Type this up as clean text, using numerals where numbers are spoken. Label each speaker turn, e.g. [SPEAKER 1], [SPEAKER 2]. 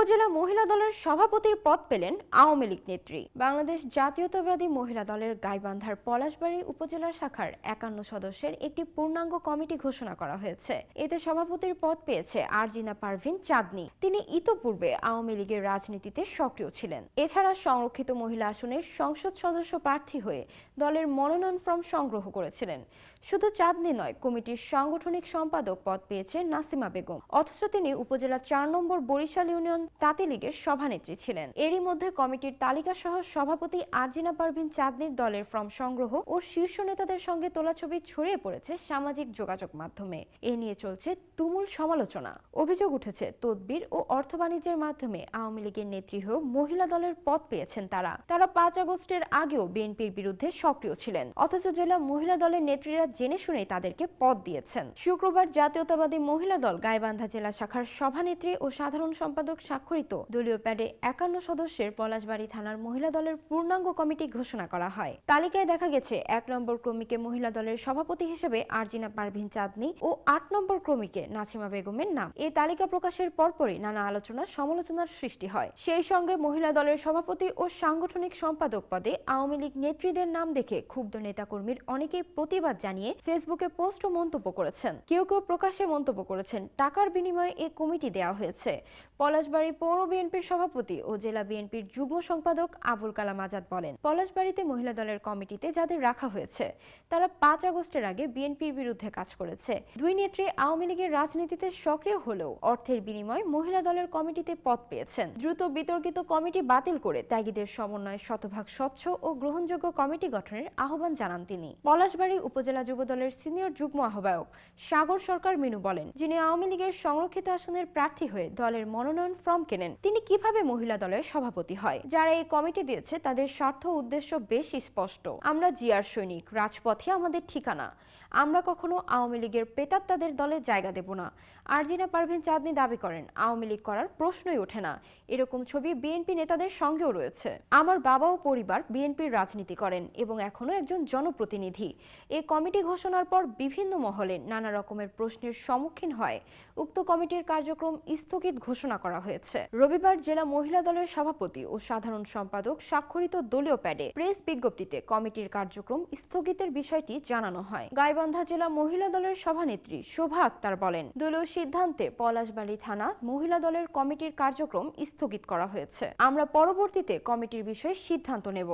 [SPEAKER 1] উপজেলা মহিলা দলের সভাপতির পদ পেলেন আওয়ামী লীগ নেত্রী। বাংলাদেশ জাতীয়তাবাদী মহিলা দলের গাইবান্ধার পলাশবাড়ী উপজেলা শাখার ৫১ সদস্যের একটি পূর্ণাঙ্গ কমিটি ঘোষণা করা হয়েছে। এতে সভাপতির পদ পেয়েছে আরজিনা পারভিন চাঁদনী। তিনি ইতোপূর্বে আওয়ামী লীগের রাজনীতিতে সক্রিয় ছিলেন। এছাড়া সংরক্ষিত মহিলা আসনের সংসদ সদস্য প্রার্থী হয়ে দলের মনোনয়ন ফর্ম সংগ্রহ করেছিলেন। শুধু চাঁদনী নয়, কমিটির সাংগঠনিক সম্পাদক পদ পেয়েছে নাসিমা বেগম। অথচ তিনি উপজেলা ৪ নম্বর বরিশাল ইউনিয়ন তাঁতি লীগের সভানেত্রী ছিলেন। এরই মধ্যে কমিটির তালিকা সহ সভাপতি আরজিনা পারভিন চাঁদনীর দলের ফর্ম সংগ্রহ ও শীর্ষ নেতাদের সঙ্গে তোলা ছবি ছড়িয়ে পড়েছে সামাজিক যোগাযোগ মাধ্যমে। এ নিয়ে চলছে তুমুল সমালোচনা। অভিযোগ উঠেছে, তদবির ও অর্থ বাণিজ্যের মাধ্যমে আওয়ামী লীগের নেত্রী হয়েও মহিলা দলের পদ পেয়েছেন তারা। ৫ আগস্টের আগেও বিএনপির বিরুদ্ধে সক্রিয় ছিলেন, অথচ জেলা মহিলা দলের নেত্রীরা জেনে শুনেই তাদেরকে পদ দিয়েছেন। শুক্রবার জাতীয়তাবাদী মহিলা দল গাইবান্ধা জেলা শাখার সভানেত্রী ও সাধারণ সম্পাদক স্বাক্ষরিত দলীয় প্যাডে ৫১ সদস্যের পলাশবাড়ী থানার মহিলা দলের পূর্ণাঙ্গ কমিটি ঘোষণা করা হয়। তালিকায় দেখা গেছে ১ নম্বর ক্রমিকে মহিলা দলের সভাপতি হিসেবে আরজিনা পারভিন চাঁদনী ও ৮ নম্বর ক্রমিকে নাসিমা বেগমের নাম। এই তালিকা প্রকাশের পরপরই নানা আলোচনা সমালোচনার সৃষ্টি হয়। সেই সঙ্গে মহিলা দলের সভাপতি ও সাংগঠনিক সম্পাদক পদে আওয়ামী লীগ নেত্রীদের নাম দেখে ক্ষুব্ধ নেতাকর্মীর অনেকেই প্রতিবাদ জানিয়ে ফেসবুকে পোস্ট ও মন্তব্য করেছেন। কেউ কেউ প্রকাশ্যে মন্তব্য করেছেন, টাকার বিনিময়ে এই কমিটি দেওয়া হয়েছে। পলাশবাড়ী পৌর বিএনপির সভাপতি ও জেলা বিএনপির যুগ্ম সম্পাদক আবুল কালাম আজাদ বলেন, পলাশবাড়ীতে মহিলা দলের কমিটিতে যাদের রাখা হয়েছে তারা ৫ আগস্টের আগে বিএনপির বিরুদ্ধে কাজ করেছে। দুই নেত্রী আওয়ামী লীগের রাজনীতিতে সক্রিয় হলেও অর্থের বিনিময়ে মহিলা দলের কমিটিতে পদ পেয়েছেন। দ্রুত বিতর্কিত কমিটি বাতিল করে ত্যাগীদের সমন্বয়ে শতভাগ স্বচ্ছ ও গ্রহণযোগ্য কমিটি গঠনের আহ্বান জানান তিনি। পলাশবাড়ী উপজেলা যুবদলের সিনিয়র যুগ্ম আহ্বায়ক সাগর সরকার মিনু বলেন, যিনি আওয়ামী লীগের সংরক্ষিত আসনের প্রার্থী হয়ে দলের মনোনয়ন ফর্ম কেনেন, তিনি কিভাবে মহিলা দলের সভাপতি হয়? যারা এই কমিটি দিয়েছে তাদের স্বার্থ উদ্দেশ্য বেশ স্পষ্ট। আমরা জিয়ার সৈনিক, রাজপথে আমাদের ঠিকানা। আমরা কখনো আওয়ামী লীগের প্রেতাত্মাদের দলে জায়গা দেব না। আরজিনা পারভিন চাঁদনী দাবি করেন, আওয়ামী লীগ করার প্রশ্নই ওঠে না। এরকম ছবি বিএনপি নেতাদের সঙ্গেও রয়েছে। আমার বাবা ও পরিবার বিএনপির রাজনীতি করেন এবং এখনো একজন জনপ্রতিনিধি। এই কমিটি ঘোষণার পর বিভিন্ন মহলে নানা রকমের প্রশ্নের সম্মুখীন হয় উক্ত কমিটির কার্যক্রম স্থগিত ঘোষণা করা হয়েছে। রবিবার জেলা মহিলা দলের সভাপতি ও সাধারণ সম্পাদক স্বাক্ষরিত দলীয় প্যাডে প্রেস বিজ্ঞপ্তিতে কমিটির কার্যক্রম স্থগিতের বিষয়টি জানানো হয়। গাইবান্ধা জেলা মহিলা দলের সভানেত্রী শোভা আক্তার বলেন, দলীয় সিদ্ধান্তে পলাশবাড়ী থানা মহিলা দলের কমিটির কার্যক্রম স্থগিত করা হয়েছে। আমরা পরবর্তীতে কমিটির বিষয়ে সিদ্ধান্ত নেব।